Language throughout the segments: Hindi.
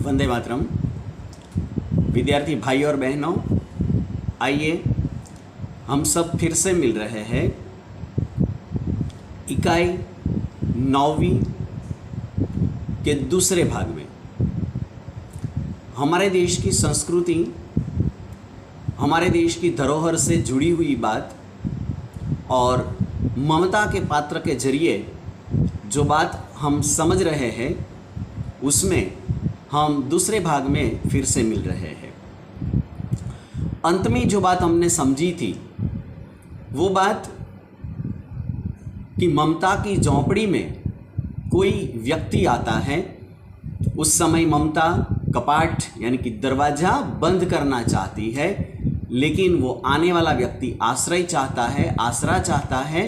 वंदे मातरम। विद्यार्थी भाई और बहनों, आइए हम सब फिर से मिल रहे हैं इकाई 9वीं के दूसरे भाग में। हमारे देश की संस्कृति, हमारे देश की धरोहर से जुड़ी हुई बात और ममता के पात्र के जरिए जो बात हम समझ रहे हैं, उसमें हम दूसरे भाग में फिर से मिल रहे हैं। अंत में जो बात हमने समझी थी वो बात कि ममता की झोंपड़ी में कोई व्यक्ति आता है। उस समय ममता कपाट यानी कि दरवाज़ा बंद करना चाहती है, लेकिन वो आने वाला व्यक्ति आश्रय चाहता है, आसरा चाहता है।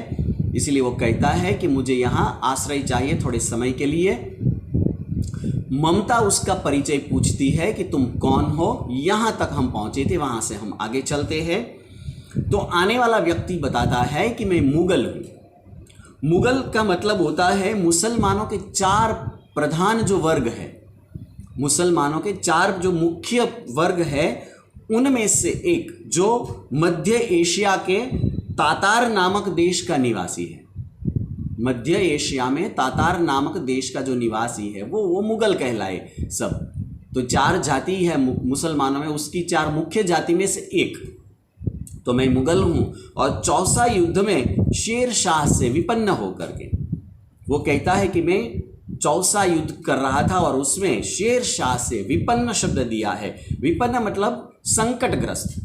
इसलिए वो कहता है कि मुझे यहाँ आश्रय चाहिए थोड़े समय के लिए। ममता उसका परिचय पूछती है कि तुम कौन हो। यहाँ तक हम पहुँचे थे, वहाँ से हम आगे चलते हैं। तो आने वाला व्यक्ति बताता है कि मैं मुगल हूँ। मुगल का मतलब होता है मुसलमानों के 4 प्रधान जो वर्ग है, मुसलमानों के 4 जो मुख्य वर्ग है, उनमें से एक जो मध्य एशिया के तातार नामक देश का निवासी है। मध्य एशिया में तातार नामक देश का जो निवासी है वो मुगल कहलाए सब। तो 4 जाति है मुसलमानों में, उसकी 4 मुख्य जाति में से एक। तो मैं मुगल हूँ। और चौसा युद्ध में शेर शाह से विपन्न होकर के वो कहता है कि मैं चौसा युद्ध कर रहा था और उसमें शेर शाह से विपन्न शब्द दिया है। विपन्न मतलब संकटग्रस्त।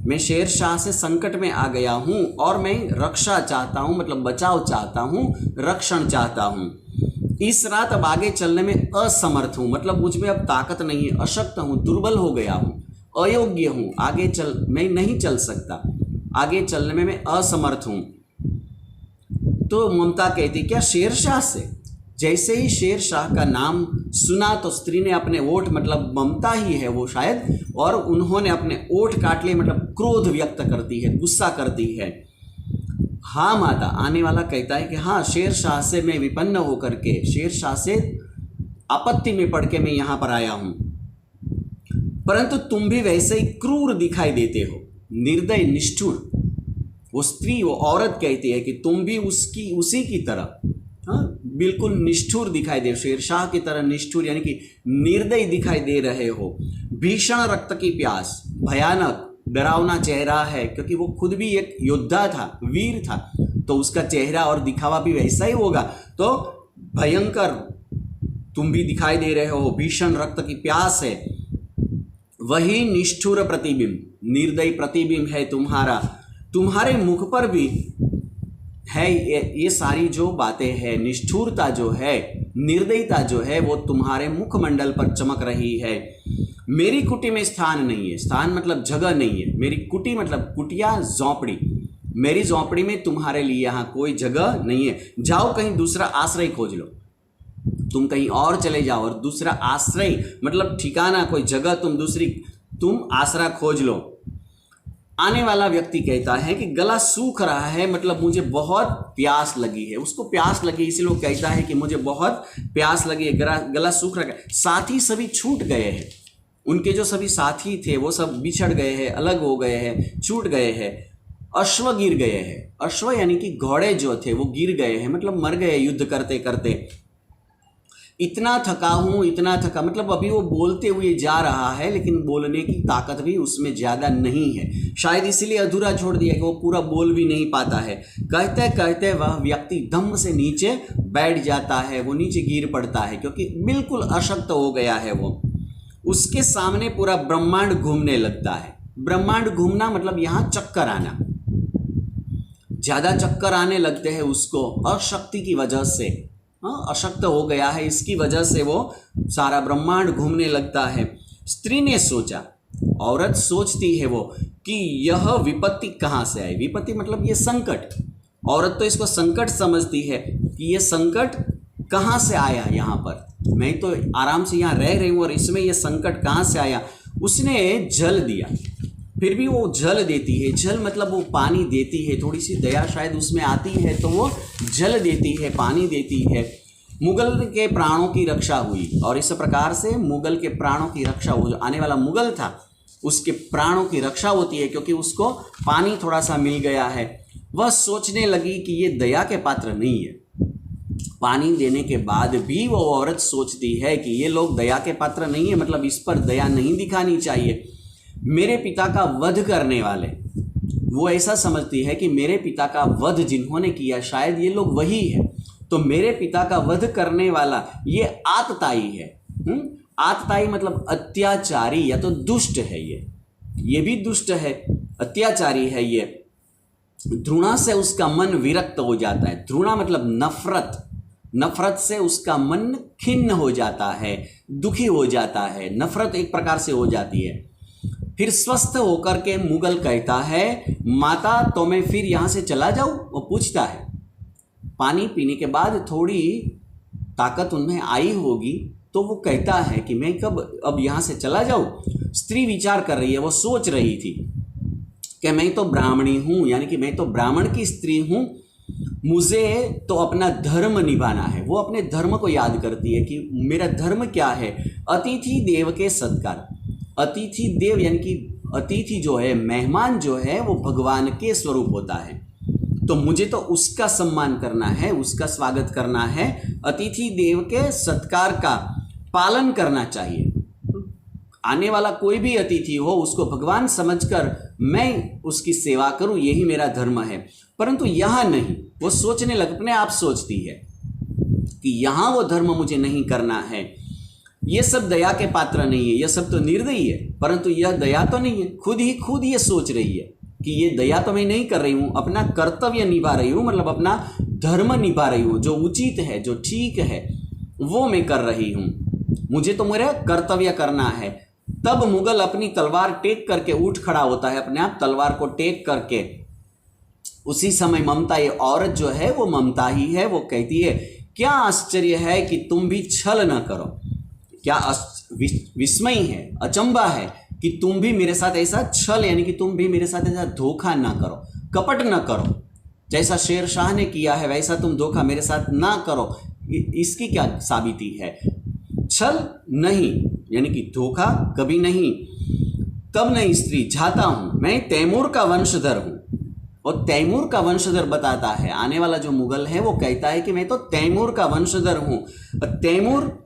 मैं शेर शाह से संकट में आ गया हूँ और मैं रक्षा चाहता हूँ, मतलब बचाव चाहता हूँ, रक्षण चाहता हूँ। इस रात अब आगे चलने में असमर्थ हूँ, मतलब मुझ में अब ताकत नहीं है, अशक्त हूँ, दुर्बल हो गया हूँ, अयोग्य हूँ, मैं नहीं चल सकता, आगे चलने में मैं असमर्थ हूँ। तो ममता कहती क्या शेर शाह से? जैसे ही शेर शाह का नाम सुना तो स्त्री ने अपने ओठ, मतलब ममता ही है वो शायद, और उन्होंने अपने ओठ काट लिए, मतलब क्रोध व्यक्त करती है, गुस्सा करती है। हाँ माता, आने वाला कहता है कि हाँ, शेर शाह से मैं विपन्न होकर के, शेर शाह से आपत्ति में पड़ के मैं यहाँ पर आया हूँ। परंतु तुम भी वैसे ही क्रूर दिखाई देते हो, निर्दय, निष्ठुर। वो स्त्री, वो औरत कहती है कि तुम भी उसी की तरह, हाँ, बिल्कुल निष्ठुर दिखाई दे, शेरशाह की तरह निष्ठुर यानी कि निर्दयी दिखाई दे रहे हो। भीषण रक्त की प्यास, भयानक डरावना चेहरा है, क्योंकि वो खुद भी एक योद्धा था, वीर था, तो उसका चेहरा और दिखावा भी वैसा ही होगा। तो भयंकर तुम भी दिखाई दे रहे हो, भीषण रक्त की प्यास है। वही निष्ठुर प्रतिबिंब, निर्दयी प्रतिबिंब है तुम्हारा। तुम्हारे मुख पर भी है ये सारी जो बातें हैं, निष्ठुरता जो है, निर्दयता जो है, वो तुम्हारे मुखमंडल पर चमक रही है। मेरी कुटी में स्थान नहीं है, स्थान मतलब जगह नहीं है, मेरी कुटी मतलब कुटिया, झोंपड़ी, मेरी झोंपड़ी में तुम्हारे लिए यहाँ कोई जगह नहीं है। जाओ कहीं दूसरा आश्रय खोज लो, तुम कहीं और चले जाओ और दूसरा आश्रय मतलब ठिकाना, कोई जगह तुम आसरा खोज लो। आने वाला व्यक्ति कहता है कि गला सूख रहा है, मतलब मुझे बहुत प्यास लगी है। उसको प्यास लगी इसलिए वो कहता है कि मुझे बहुत प्यास लगी है, गला सूख रहा है। साथी सभी छूट गए हैं, उनके जो सभी साथी थे वो सब बिछड़ गए हैं, अलग हो गए हैं, छूट गए हैं। अश्व गिर गए हैं, अश्व यानी कि घोड़े जो थे वो गिर गए हैं, मतलब मर गए युद्ध करते करते। इतना थका हूँ, इतना थका, मतलब अभी वो बोलते हुए जा रहा है लेकिन बोलने की ताकत भी उसमें ज़्यादा नहीं है। शायद इसीलिए अधूरा छोड़ दिया कि वो पूरा बोल भी नहीं पाता है। कहते कहते वह व्यक्ति दम से नीचे बैठ जाता है, वो नीचे गिर पड़ता है, क्योंकि बिल्कुल अशक्त हो गया है वो। उसके सामने पूरा ब्रह्मांड घूमने लगता है। ब्रह्मांड घूमना मतलब यहाँ चक्कर आना, ज़्यादा चक्कर आने लगते हैं उसको अशक्ति की वजह से। हाँ, अशक्त हो गया है, इसकी वजह से वो सारा ब्रह्मांड घूमने लगता है। स्त्री ने सोचा, औरत सोचती है वो, कि यह विपत्ति कहाँ से आई। विपत्ति मतलब ये संकट। औरत तो इसको संकट समझती है कि ये संकट कहाँ से आया यहाँ पर, मैं तो आराम से यहाँ रह रही हूँ और इसमें ये संकट कहाँ से आया। उसने जल दिया, फिर भी वो जल देती है। जल मतलब वो पानी देती है, थोड़ी सी दया शायद उसमें आती है तो वो जल देती है, पानी देती है। मुगल के प्राणों की रक्षा हुई और इस प्रकार से मुगल के प्राणों की रक्षा, वो जो आने वाला मुगल था उसके प्राणों की रक्षा होती है, क्योंकि उसको पानी थोड़ा सा मिल गया है। वह सोचने लगी कि ये दया के पात्र नहीं है। पानी देने के बाद भी वो औरत सोचती है कि ये लोग दया के पात्र नहीं है, मतलब इस पर दया नहीं दिखानी चाहिए। मेरे पिता का वध करने वाले, वो ऐसा समझती है कि मेरे पिता का वध जिन्होंने किया शायद ये लोग वही है, तो मेरे पिता का वध करने वाला ये आतताई है। आतताई मतलब अत्याचारी या तो दुष्ट है, ये भी दुष्ट है, अत्याचारी है ये। ध्रुणा से उसका मन विरक्त हो जाता है। ध्रुणा मतलब नफरत, नफरत से उसका मन खिन्न हो जाता है, दुखी हो जाता है, नफरत एक प्रकार से हो जाती है। फिर स्वस्थ होकर के मुगल कहता है, माता तो मैं फिर यहाँ से चला जाऊँ? वो पूछता है। पानी पीने के बाद थोड़ी ताकत उनमें आई होगी तो वो कहता है कि मैं कब अब यहाँ से चला जाऊँ। स्त्री विचार कर रही है, वो सोच रही थी कि मैं तो ब्राह्मणी हूँ, यानी कि मैं तो ब्राह्मण की स्त्री हूँ, मुझे तो अपना धर्म निभाना है। वो अपने धर्म को याद करती है कि मेरा धर्म क्या है, अतिथि देव के सत्कार। अतिथि देव यानी कि अतिथि जो है, मेहमान जो है, वो भगवान के स्वरूप होता है, तो मुझे तो उसका सम्मान करना है, उसका स्वागत करना है। अतिथि देव के सत्कार का पालन करना चाहिए। आने वाला कोई भी अतिथि हो उसको भगवान समझकर मैं उसकी सेवा करूं, यही मेरा धर्म है। परंतु यहाँ नहीं, वो सोचने लग, अपने आप सोचती है कि यहाँ वो धर्म मुझे नहीं करना है। ये सब दया के पात्र नहीं है, यह सब तो निर्दयी है, परंतु यह दया तो नहीं है। खुद ये सोच रही है कि ये दया तो मैं नहीं कर रही हूँ, अपना कर्तव्य निभा रही हूँ, मतलब अपना धर्म निभा रही हूँ, जो उचित है, जो ठीक है वो मैं कर रही हूँ, मुझे तो मेरा कर्तव्य करना है। तब मुगल अपनी तलवार टेक करके उठ खड़ा होता है, अपने आप तलवार को टेक करके। उसी समय ममता, ये औरत जो है वो ममता ही है, वो कहती है, क्या आश्चर्य है कि तुम भी छल न करो। क्या विस्मय है, अचंबा है कि तुम भी मेरे साथ ऐसा छल, यानी कि तुम भी मेरे साथ ऐसा धोखा ना करो, कपट ना करो। जैसा शेर शाह ने किया है वैसा तुम धोखा मेरे साथ ना करो। इसकी क्या साबिती है? छल नहीं, यानी कि धोखा कभी नहीं। तब नहीं स्त्री, जाता हूं, मैं तैमूर का वंशधर हूं। और तैमूर का वंशधर बताता है, आने वाला जो मुगल है वो कहता है कि मैं तो तैमूर का वंशधर हूं। तैमूर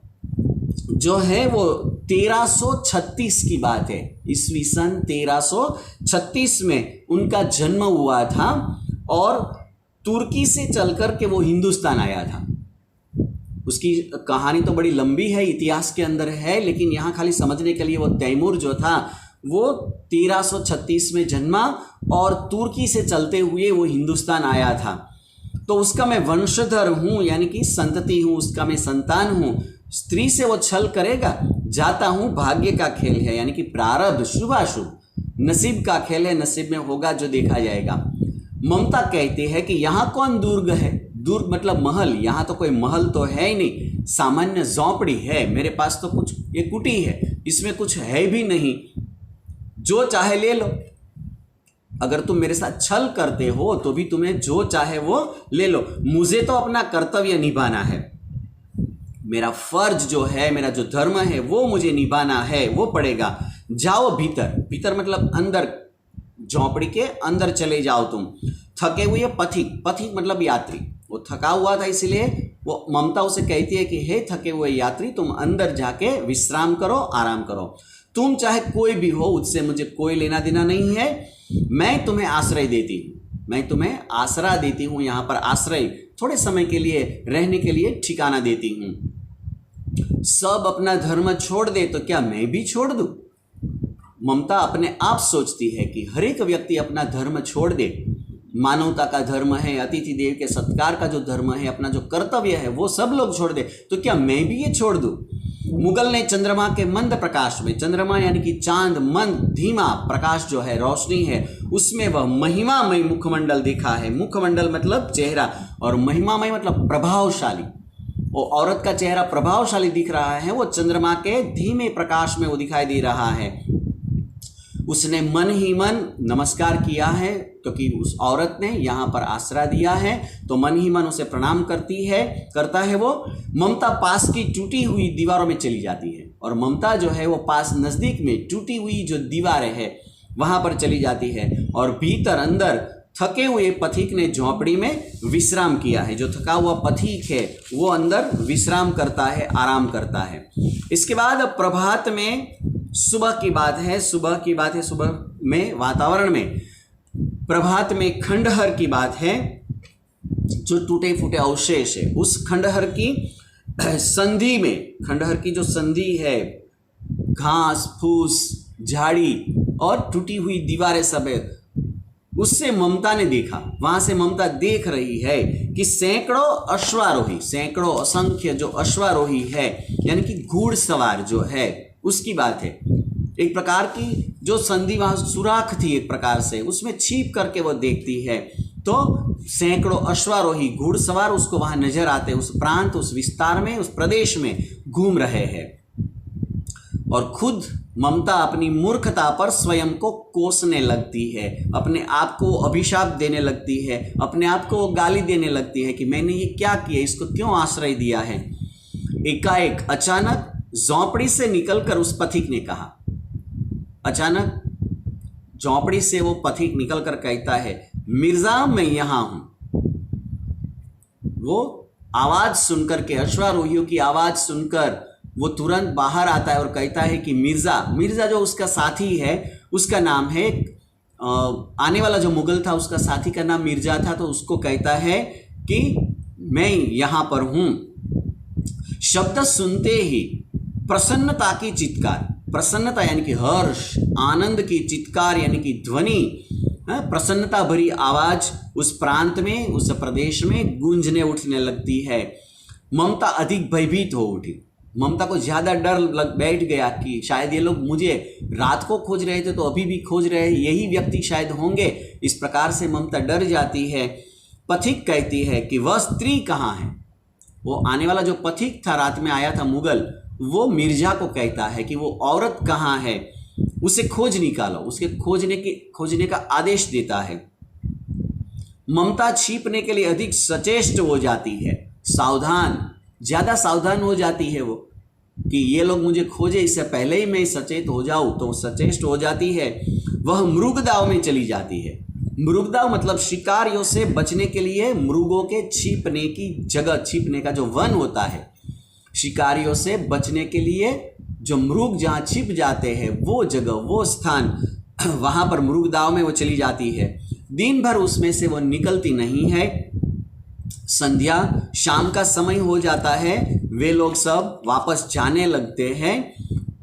जो है वो 1336 की बात है, ईस्वी सन 1336 में उनका जन्म हुआ था और तुर्की से चलकर के वो हिंदुस्तान आया था। उसकी कहानी तो बड़ी लंबी है, इतिहास के अंदर है, लेकिन यहाँ खाली समझने के लिए वो तैमूर जो था वो 1336 में जन्मा और तुर्की से चलते हुए वो हिंदुस्तान आया था। तो उसका मैं वंशधर हूँ, यानी कि संतति हूँ, उसका मैं संतान हूँ। स्त्री से वो छल करेगा, जाता हूँ, भाग्य का खेल है, यानी कि प्रारब्ध, शुभाशुभ, नसीब का खेल है, नसीब में होगा जो देखा जाएगा। ममता कहते हैं कि यहाँ कौन दुर्ग है? दुर्ग मतलब महल, यहाँ तो कोई महल तो है ही नहीं, सामान्य झोंपड़ी है। मेरे पास तो कुछ ये कुटी है, इसमें कुछ है भी नहीं, जो चाहे ले लो। अगर तुम मेरे साथ छल करते हो तो भी तुम्हें जो चाहे वो ले लो, मुझे तो अपना कर्तव्य निभाना है, मेरा फर्ज जो है, मेरा जो धर्म है वो मुझे निभाना है, वो पड़ेगा। जाओ भीतर, भीतर मतलब अंदर, झोंपड़ी के अंदर चले जाओ तुम। थके हुए पथिक, पथिक मतलब यात्री, वो थका हुआ था इसलिए वो ममता उसे कहती है कि हे थके हुए यात्री, तुम अंदर जाके विश्राम करो, आराम करो। तुम चाहे कोई भी हो, उससे मुझे कोई लेना देना नहीं है, मैं तुम्हें आश्रय देती हूँ, मैं तुम्हें आसरा देती हूँ, यहाँ पर आश्रय, थोड़े समय के लिए रहने के लिए ठिकाना देती हूँ। सब अपना धर्म छोड़ दे तो क्या मैं भी छोड़ दूँ? ममता अपने आप सोचती है कि हर एक व्यक्ति अपना धर्म छोड़ दे, मानवता का धर्म है, अतिथि देव के सत्कार का जो धर्म है, अपना जो कर्तव्य है वो सब लोग छोड़ दे, तो क्या मैं भी ये छोड़ दूँ? मुगल ने चंद्रमा के मंद प्रकाश में, चंद्रमा यानी कि चांद, मंद धीमा प्रकाश जो है, रोशनी है, उसमें वह महिमामय मुखमंडल देखा है। मुखमंडल मतलब चेहरा और महिमामय मतलब प्रभावशाली। वो औरत का चेहरा प्रभावशाली दिख रहा है, वो चंद्रमा के धीमे प्रकाश में वो दिखाई दे रहा है। उसने मन ही मन नमस्कार किया है, क्योंकि उस औरत ने यहाँ पर आश्रय दिया है, तो मन ही मन उसे प्रणाम करता है। वो ममता पास की टूटी हुई दीवारों में चली जाती है, और ममता जो है वो पास नज़दीक में टूटी हुई जो दीवारें हैं वहाँ पर चली जाती है, और भीतर अंदर थके हुए पथिक ने झोंपड़ी में विश्राम किया है। जो थका हुआ पथिक है वो अंदर विश्राम करता है, आराम करता है। इसके बाद प्रभात में सुबह की बात है, सुबह में वातावरण में प्रभात में खंडहर की बात है। जो टूटे फूटे अवशेष है उस खंडहर की संधि में, खंडहर की जो संधि है, घास फूस झाड़ी और टूटी हुई दीवारें सब है, उससे ममता ने देखा। वहां से ममता देख रही है कि सैकड़ों असंख्य जो अश्वारोही है, यानी कि घुड़सवार जो है उसकी बात है। एक प्रकार की जो संधि वहां सुराख थी, एक प्रकार से उसमें छिप करके वो देखती है, तो सैकड़ों अश्वारोही घुड़सवार उसको वहां नजर आते हैं। उस प्रांत, उस विस्तार में, उस प्रदेश में घूम रहे हैं, और खुद ममता अपनी मूर्खता पर स्वयं को कोसने लगती है, अपने आप को अभिशाप देने लगती है, अपने आप को गाली देने लगती है कि मैंने ये क्या किया, इसको क्यों आश्रय दिया है। एकाएक अचानक झोंपड़ी से निकलकर उस पथिक ने कहा, अचानक झोंपड़ी से वो पथिक निकलकर कहता है, मिर्जा मैं यहां हूं। वो आवाज सुनकर के, अश्वारोहियों की आवाज सुनकर वो तुरंत बाहर आता है और कहता है कि मिर्जा जो उसका साथी है, उसका नाम है, आने वाला जो मुगल था उसका साथी का नाम मिर्जा था, तो उसको कहता है कि मैं यहां पर हूं। शब्द सुनते ही प्रसन्नता की चित्कार, प्रसन्नता यानी कि हर्ष, आनंद की चित्कार यानी कि ध्वनि, प्रसन्नता भरी आवाज उस प्रांत में, उस प्रदेश में गूंजने उठने लगती है। ममता अधिक भयभीत हो उठी। ममता को ज्यादा डर बैठ गया कि शायद ये लोग मुझे रात को खोज रहे थे तो अभी भी खोज रहे हैं, यही व्यक्ति शायद होंगे। इस प्रकार से ममता डर जाती है। पथिक कहती है कि वह स्त्री कहाँ है। वो आने वाला जो पथिक था, रात में आया था मुगल, वो मिर्जा को कहता है कि वो औरत कहाँ है, उसे खोज निकालो, उसके खोजने का आदेश देता है। ममता छिपने के लिए अधिक सचेष्ट हो जाती है, ज्यादा सावधान हो जाती है वो कि ये लोग मुझे खोजे, इससे पहले ही मैं सचेत हो जाऊं, तो सचेष्ट हो जाती है। वह मृगदाव में चली जाती है। मृगदाव मतलब शिकारियों से बचने के लिए मृगों के छिपने की जगह, छिपने का जो वन होता है, शिकारियों से बचने के लिए जो मृग जहाँ छिप जाते हैं वो जगह, वो स्थान, वहां पर मृगदाव में वो चली जाती है। दिन भर उसमें से वो निकलती नहीं है। संध्या, शाम का समय हो जाता है, वे लोग सब वापस जाने लगते हैं।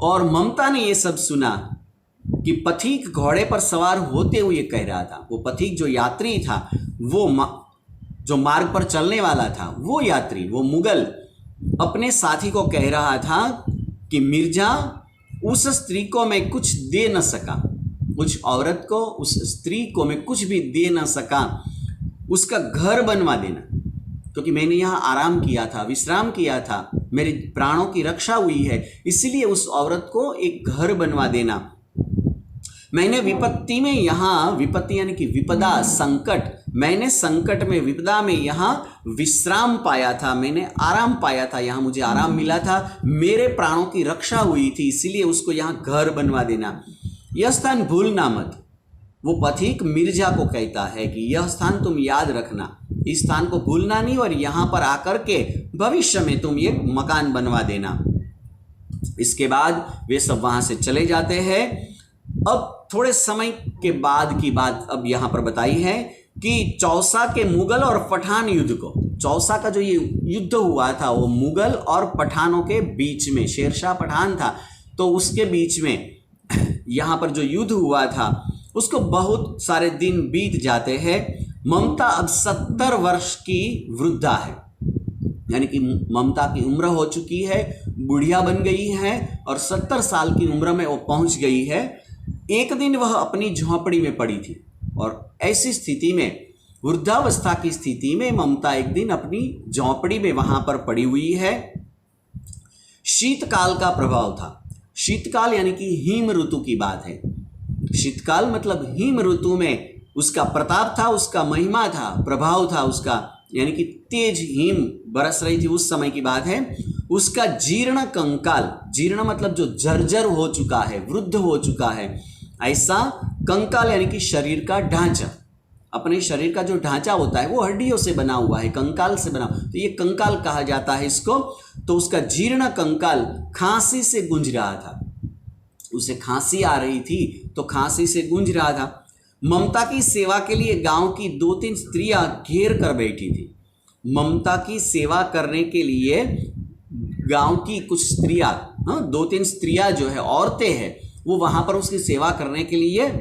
और ममता ने ये सब सुना कि पथिक घोड़े पर सवार होते हुए कह रहा था, वो पथिक जो यात्री था, वो जो मार्ग पर चलने वाला था, वो यात्री, वो मुगल अपने साथी को कह रहा था कि मिर्जा, उस स्त्री को मैं कुछ दे न सका, उस औरत को, उस स्त्री को मैं कुछ भी दे न सका, उसका घर बनवा देना, क्योंकि मैंने यहाँ आराम किया था, विश्राम किया था, मेरे प्राणों की रक्षा हुई है, इसलिए उस औरत को एक घर बनवा देना। मैंने विपत्ति में यहाँ, विपत्ति यानी कि विपदा, संकट, मैंने संकट में, विपदा में यहाँ विश्राम पाया था, मैंने आराम पाया था, यहाँ मुझे आराम मिला था, मेरे प्राणों की रक्षा हुई थी, इसीलिए उसको यहाँ घर बनवा देना। यह स्थान भूलना मत। वो पथिक मिर्जा को कहता है कि यह स्थान तुम याद रखना, इस स्थान को भूलना नहीं, और यहाँ पर आकर के भविष्य में तुम ये मकान बनवा देना। इसके बाद वे सब वहां से चले जाते हैं। अब थोड़े समय के बाद की बात अब यहाँ पर बताई है कि चौसा के मुगल और पठान युद्ध को, चौसा का जो ये युद्ध हुआ था वो मुगल और पठानों के बीच में, शेरशाह पठान था, तो उसके बीच में यहाँ पर जो युद्ध हुआ था उसको बहुत सारे दिन बीत जाते हैं। ममता अब 70 वर्ष की वृद्धा है, यानी कि ममता की उम्र हो चुकी है, बुढ़िया बन गई है और 70 साल की उम्र में वो पहुंच गई है। एक दिन वह अपनी झोंपड़ी में पड़ी थी, और ऐसी स्थिति में, वृद्धावस्था की स्थिति में ममता एक दिन अपनी झोंपड़ी में वहां पर पड़ी हुई है। शीतकाल का प्रभाव था। शीतकाल यानी कि हिम ऋतु की बात है। शीतकाल मतलब हिम ऋतु में उसका प्रताप था, उसका महिमा था, प्रभाव था उसका, यानी कि तेज हिम बरस रही थी, उस समय की बात है। उसका जीर्ण कंकाल, जीर्ण मतलब जो जर्जर हो चुका है, वृद्ध हो चुका है, ऐसा कंकाल यानी कि शरीर का ढांचा, अपने शरीर का जो ढांचा होता है वो हड्डियों से बना हुआ है, कंकाल से बना, तो ये कंकाल कहा जाता है इसको। तो उसका जीर्ण कंकाल खांसी से गूंज रहा था, उसे खांसी आ रही थी तो खांसी से गूंज रहा था। ममता की सेवा के लिए गांव की 2-3 स्त्रियां घेर कर बैठी थी। ममता की सेवा करने के लिए गांव की कुछ स्त्रियां, 2-3 स्त्रियां जो है, औरतें हैं, वो वहां पर उसकी सेवा करने के लिए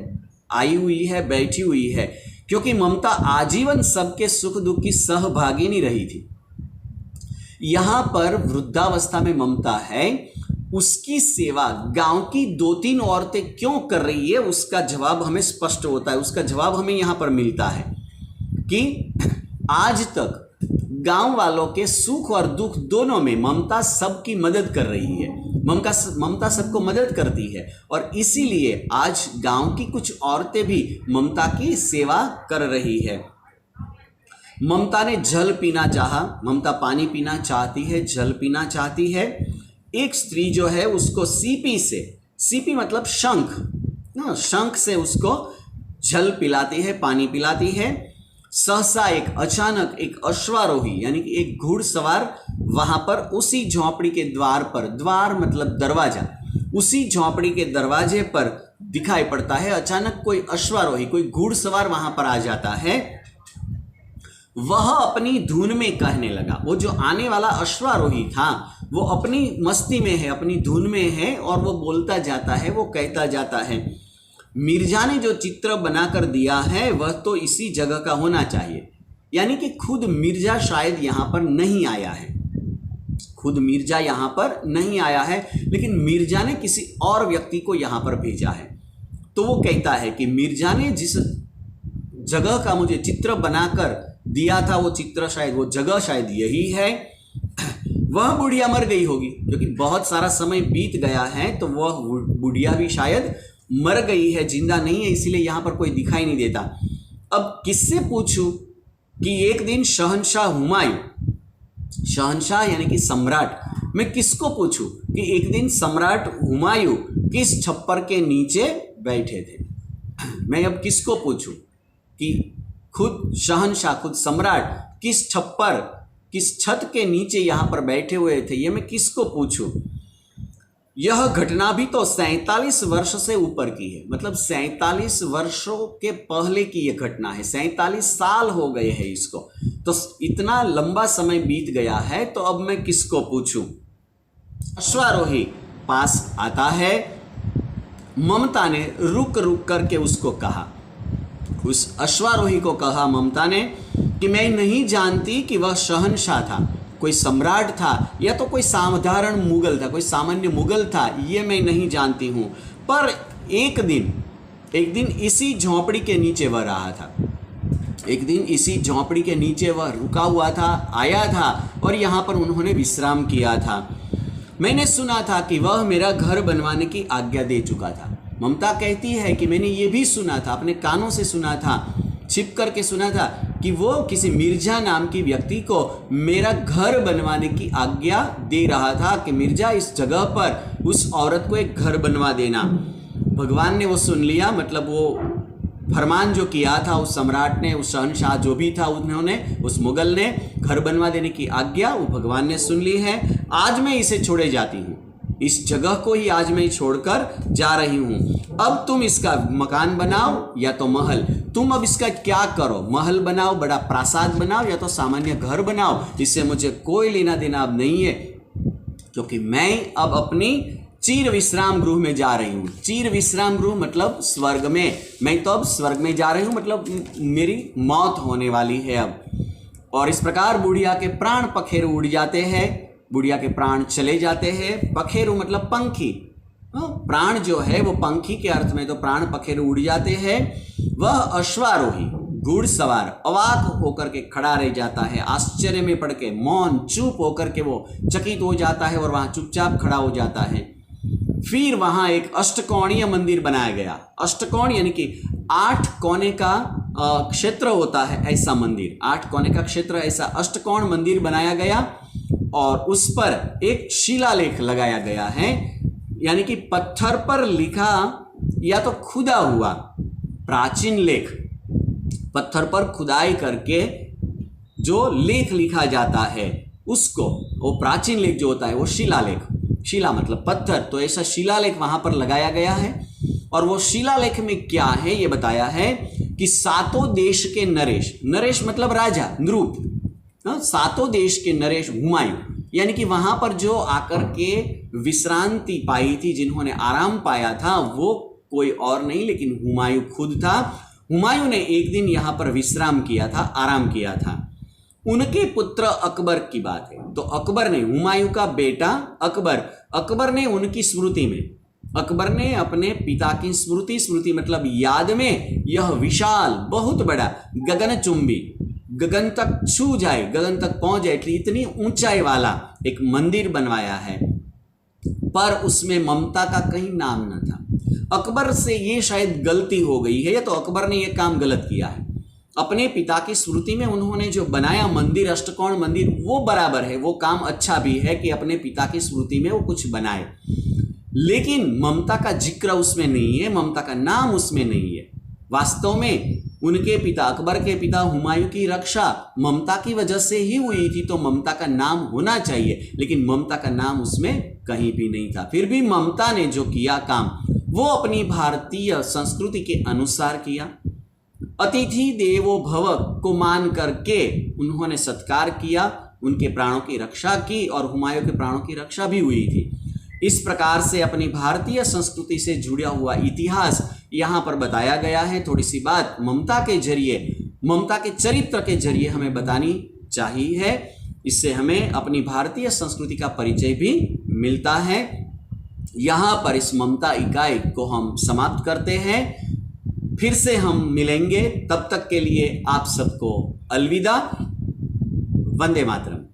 आई हुई है, बैठी हुई है, क्योंकि ममता आजीवन सबके सुख दुख की सहभागिनी रही थी। यहां पर वृद्धावस्था में ममता है, उसकी सेवा गांव की 2-3 औरतें क्यों कर रही है, उसका जवाब हमें स्पष्ट होता है। उसका जवाब हमें यहां पर मिलता है कि आज तक गांव वालों के सुख और दुख दोनों में ममता सबकी मदद कर रही है, ममता सबको मदद करती है, और इसीलिए आज गांव की कुछ औरतें भी ममता की सेवा कर रही है। ममता ने जल पीना चाहा, ममता पानी पीना चाहती है, जल पीना चाहती है। एक स्त्री जो है उसको सीपी से, सीपी मतलब शंख, शंख से उसको जल पिलाती है, पानी पिलाती है। सहसा अचानक एक अश्वारोही यानी कि एक घुड़सवार वहां पर उसी झोंपड़ी के द्वार पर, द्वार मतलब दरवाजा, उसी झोंपड़ी के दरवाजे पर दिखाई पड़ता है। अचानक कोई अश्वारोही, कोई घुड़सवार वहां पर आ जाता है। वह अपनी धुन में कहने लगा, वो जो आने वाला अश्वारोही था वो अपनी मस्ती में है, अपनी धुन में है, और वो बोलता जाता है, वो कहता जाता है, मिर्जा ने जो चित्र बनाकर दिया है वह तो इसी जगह का होना चाहिए। यानी कि खुद मिर्जा शायद यहां पर नहीं आया है, खुद मिर्जा यहां पर नहीं आया है, लेकिन मिर्जा ने किसी और व्यक्ति को यहां पर भेजा है। तो वो कहता है कि मिर्जा ने जिस जगह का मुझे चित्र बनाकर दिया था वो चित्र शायद, वो जगह शायद यही है। वह बुढ़िया मर गई होगी, क्योंकि बहुत सारा समय बीत गया है, तो वह बुढ़िया भी शायद मर गई है, जिंदा नहीं है, इसीलिए यहां पर कोई दिखाई नहीं देता। अब किससे पूछूं कि एक दिन शहंशाह हुमायूं, शहंशाह यानी कि सम्राट, मैं किसको पूछूं कि एक दिन सम्राट हुमायूं किस छप्पर के नीचे बैठे थे। मैं अब किसको पूछूं कि खुद शहंशाह, खुद सम्राट किस छप्पर, किस छत के नीचे यहां पर बैठे हुए थे, ये मैं किसको पूछूं। यह घटना भी तो 47 वर्ष से ऊपर की है, मतलब 47 वर्षों के पहले की यह घटना है, 47 साल हो गए हैं इसको, तो इतना लंबा समय बीत गया है, तो अब मैं किसको पूछूं। अश्वारोही पास आता है। ममता ने रुक रुक करके उसको कहा, उस अश्वारोही को कहा ममता ने कि मैं नहीं जानती कि वह शहंशाह था, कोई सम्राट था, या तो कोई साधारण मुगल था, कोई सामान्य मुगल था, ये मैं नहीं जानती हूं। पर एक दिन इसी झोंपड़ी के नीचे वह रहा था, एक दिन इसी झोंपड़ी के नीचे वह रुका हुआ था, आया था, और यहाँ पर उन्होंने विश्राम किया था। मैंने सुना था कि वह मेरा घर बनवाने की आज्ञा दे चुका था। ममता कहती है कि मैंने ये भी सुना था, अपने कानों से सुना था, छिप करके सुना था कि वो किसी मिर्जा नाम की व्यक्ति को मेरा घर बनवाने की आज्ञा दे रहा था, कि मिर्जा इस जगह पर उस औरत को एक घर बनवा देना। भगवान ने वो सुन लिया, मतलब वो फरमान जो किया था उस सम्राट ने, उस शहंशाह जो भी था उन्होंने, उस मुगल ने घर बनवा देने की आज्ञा वो भगवान ने सुन ली है। आज मैं इसे छोड़े जाती हूँ, इस जगह को ही आज मैं छोड़कर जा रही हूँ। अब तुम इसका मकान बनाओ या तो महल, तुम अब इसका क्या करो, महल बनाओ, बड़ा प्रासाद बनाओ, या तो सामान्य घर बनाओ, इससे मुझे कोई लेना देना अब नहीं है, क्योंकि मैं अब अपनी चीर विश्राम गृह में जा रही हूँ। चीर विश्राम गृह मतलब स्वर्ग में, मैं तो अब स्वर्ग में जा रही हूँ, मतलब मेरी मौत होने वाली है अब। और इस प्रकार बुढ़िया के प्राण पखेरु उड़ जाते हैं, बुढ़िया के प्राण चले जाते हैं। पखेरु मतलब पंखी, प्राण जो है वो पंखी के अर्थ में, तो प्राण पखेरु उड़ जाते हैं। वह अश्वारोही घुड़सवार अवाक होकर के खड़ा रह जाता है, आश्चर्य में पड़ के, मौन चुप होकर के वो चकित हो जाता है और वहां चुपचाप खड़ा हो जाता है। फिर वहां एक अष्टकोणीय मंदिर बनाया गया। अष्टकोण यानी कि 8 कोने का क्षेत्र होता है ऐसा मंदिर, 8 कोने का क्षेत्र ऐसा अष्टकोण मंदिर बनाया गया और उस पर एक शिलालेख लगाया गया है, यानी कि पत्थर पर लिखा या तो खुदा हुआ प्राचीन लेख, पत्थर पर खुदाई करके जो लेख लिखा जाता है उसको, वो प्राचीन लेख जो होता है वो शिलालेख, शिला मतलब पत्थर, तो ऐसा शिलालेख वहां पर लगाया गया है। और वो शिलालेख में क्या है ये बताया है कि 7 देश के नरेश, नरेश मतलब राजा, नृप, 7 देश के नरेश हुमायूं, यानी कि वहां पर जो आकर के विश्रांति पाई थी, जिन्होंने आराम पाया था, वो कोई और नहीं लेकिन हुमायूं खुद था। हुमायूं ने एक दिन यहां पर विश्राम किया था, आराम किया था। उनके पुत्र अकबर की बात है, तो अकबर ने, हुमायूं का बेटा अकबर ने उनकी स्मृति में, अकबर ने अपने पिता की स्मृति मतलब याद में यह विशाल बहुत बड़ा गगनचुंबी, गगन तक छू जाए, गगन तक पहुंच जाए इतनी ऊंचाई वाला एक मंदिर बनवाया है, पर उसमें ममता का कहीं नाम न था। अकबर से ये शायद गलती हो गई है, या तो अकबर ने यह काम गलत किया है। अपने पिता की स्मृति में उन्होंने जो बनाया मंदिर, अष्टकोण मंदिर, वो बराबर है, वो काम अच्छा भी है कि अपने पिता की स्मृति में वो कुछ बनाए, लेकिन ममता का जिक्र उसमें नहीं है, ममता का नाम उसमें नहीं है। वास्तव में उनके पिता, अकबर के पिता हुमायूं की रक्षा ममता की वजह से ही हुई थी, तो ममता का नाम होना चाहिए, लेकिन ममता का नाम उसमें कहीं भी नहीं था। फिर भी ममता ने जो किया काम वो अपनी भारतीय संस्कृति के अनुसार किया। अतिथि देवो भव को मान करके उन्होंने सत्कार किया, उनके प्राणों की रक्षा की और हुमायूं के प्राणों की रक्षा भी हुई थी। इस प्रकार से अपनी भारतीय संस्कृति से जुड़ा हुआ इतिहास यहाँ पर बताया गया है। थोड़ी सी बात ममता के जरिए, ममता के चरित्र के जरिए हमें बतानी चाहिए, इससे हमें अपनी भारतीय संस्कृति का परिचय भी मिलता है। यहाँ पर इस ममता इकाई को हम समाप्त करते हैं, फिर से हम मिलेंगे, तब तक के लिए आप सबको अलविदा, वंदे मातरम।